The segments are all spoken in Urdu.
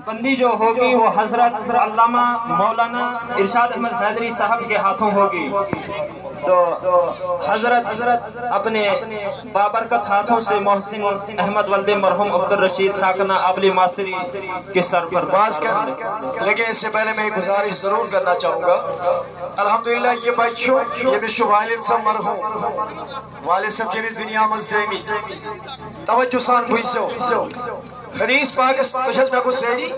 بندی جو ہوگی وہ حضرت علامہ مولانا ارشاد احمد حیدری صاحب کے ہاتھوں ہوگی۔ تو حضرت اپنے بابرکت ہاتھوں سے محسن احمد ولد مرحوم عبدالرشید ساکنہ آبلی ماسری کے سر پر باز کر، لیکن اس سے پہلے میں ایک گزارش ضرور کرنا چاہوں گا۔ الحمدللہ یہ بچوں یہ بھی والد صاحب مرحوم والد صاحب چیز دنیا مزدریمی توجہ سان بھیسو حدیث پاکس تشہز میں کو سہری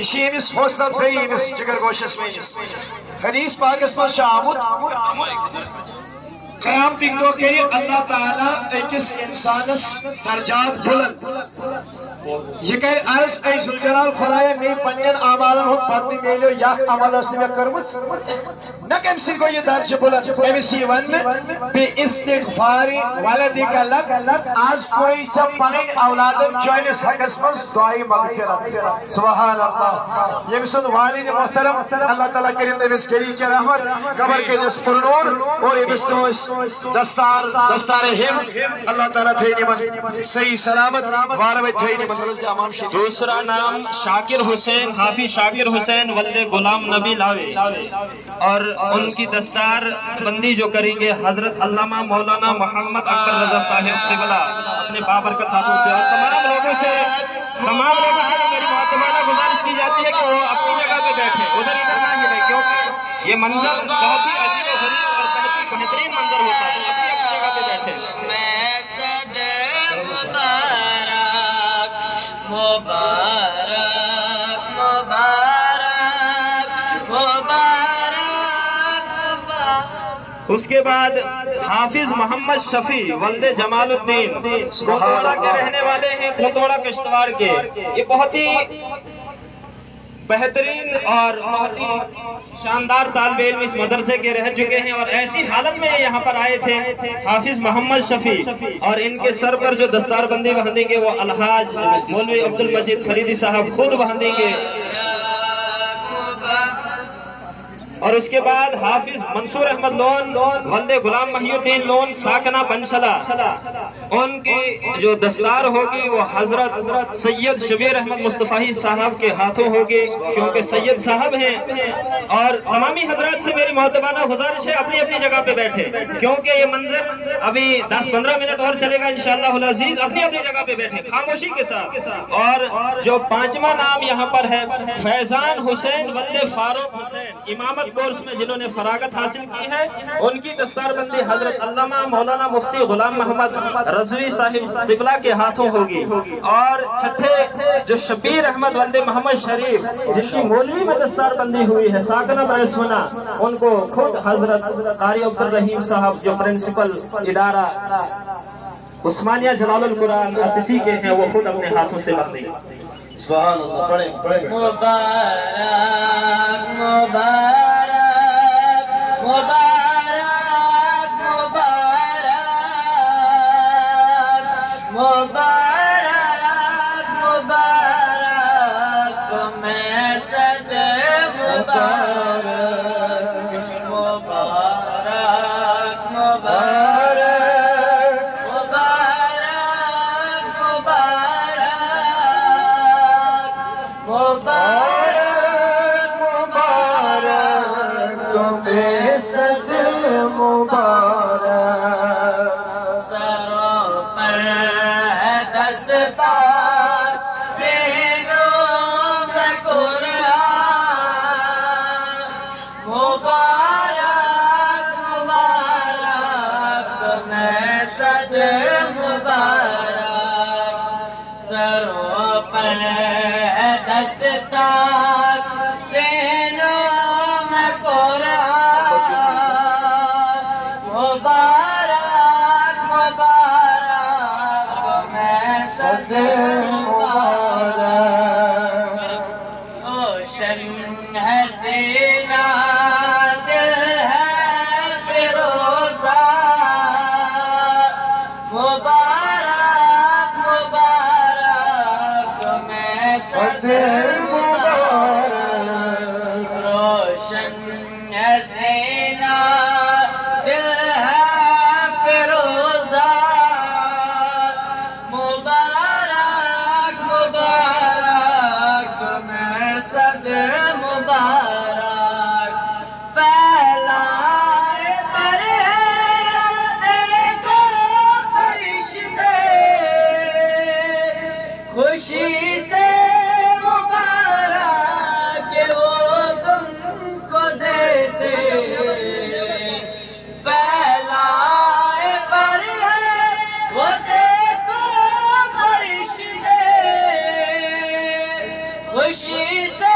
اسی امس حوص صاحب صحیح امس جگر گوشس میں امس حدیث پاکس میں شامت قیامت دو کری اللہ تعالیٰ ایکس انسانس درجات بلند یہ کہر عرض اے ذوالجلال خدایا میں پنین اعمالن ہوں بدلی میلیو یک عمل اس نے میں کرمت نہ کم سی کو یہ درج بلند امیسی ون بے استغفار والدی کا لگ آج کوئی سب پنین اولادن چوئنس حقس مز دعائی مغفرت سبحان اللہ یہ مسند والد محترم اللہ تعالیٰ کریم امس کری کے رحمت قبر کے نصف النور اور امس نوش دستار حفظ اللہ تعالیٰ تھینی من صحیح سلامت واروی تھینی من درست امام شریف۔ دوسرا نام شاکر حسین حافظ شاکر حسین ولد غلام نبی لاوے، اور ان کی دستار بندی جو کریں گے حضرت علامہ مولانا محمد اکبر رضا صاحب قبلہ اپنے بابرکت ہاتھوں سے۔ اور تمام لوگوں سے میری محترمانہ گزارش کی جاتی ہے کہ وہ اپنی جگہ پہ بیٹھے، ادھر ادھر نہ ہلے، کیونکہ یہ منظر بہت ہی عجیب و غریب اور بہترین منظر ہوتا ہے، تو اپنی جگہ پہ بیٹھے۔ اس کے بعد حافظ محمد شفیع ولد جمال الدین کوتواڑا کے رہنے والے ہیں، کوتواڑا کشتواڑ کے۔ یہ بہت ہی بہترین اور بہت ہی شاندار طالب علم اس مدرسے کے رہ چکے ہیں، اور ایسی حالت میں یہاں پر آئے تھے حافظ محمد شفیع، اور ان کے سر پر جو دستار بندی بندیں گے وہ الحاج مولوی عبدالمجید فریدی صاحب خود بندیں گے۔ اور اس کے بعد حافظ منصور احمد لون ولد غلام محی الدین لون ساکنہ بنشلہ، ان کی جو دستار ہوگی وہ حضرت سید شبیر احمد مصطفی صاحب کے ہاتھوں ہوگی، کیونکہ سید صاحب ہیں۔ اور تمامی حضرات سے میری محترمانہ گزارش ہے اپنی اپنی جگہ پہ بیٹھے، کیونکہ یہ منظر ابھی 10-15 منٹ اور چلے گا انشاءاللہ العزیز۔ اپنی اپنی جگہ پہ بیٹھے خاموشی کے ساتھ۔ اور جو پانچواں نام یہاں پر ہے فیضان حسین ولد فاروق حسین، امامت کورس میں جنہوں نے فراغت حاصل کی ہے، ان کی دستار بندی حضرت علامہ مولانا مفتی غلام محمد رضوی صاحب قبلہ کے ہاتھوں ہوگی۔ اور چھٹے جو شبیر احمد ولد محمد شریف جن کی مولوی میں دستار بندی ہوئی ہے ساکنہ برسونا، ان کو خود حضرت قاری عبدالرحیم صاحب جو پرنسپل ادارہ عثمانیہ جلال القرآن اسیسی کے ہیں، وہ خود اپنے ہاتھوں سے بندی۔ سبحان اللہ، پڑھیں مبارک مبارک مبارک مبارک مبارک مبارک میں صد مبارک مبارک مبارک صد مبارک پھیلائے پر دیکھو فرشتے خوشی سے مبارک کہ وہ تم کو دیتے پھیلائے پر وہ دیکھو فرشتے خوشی سے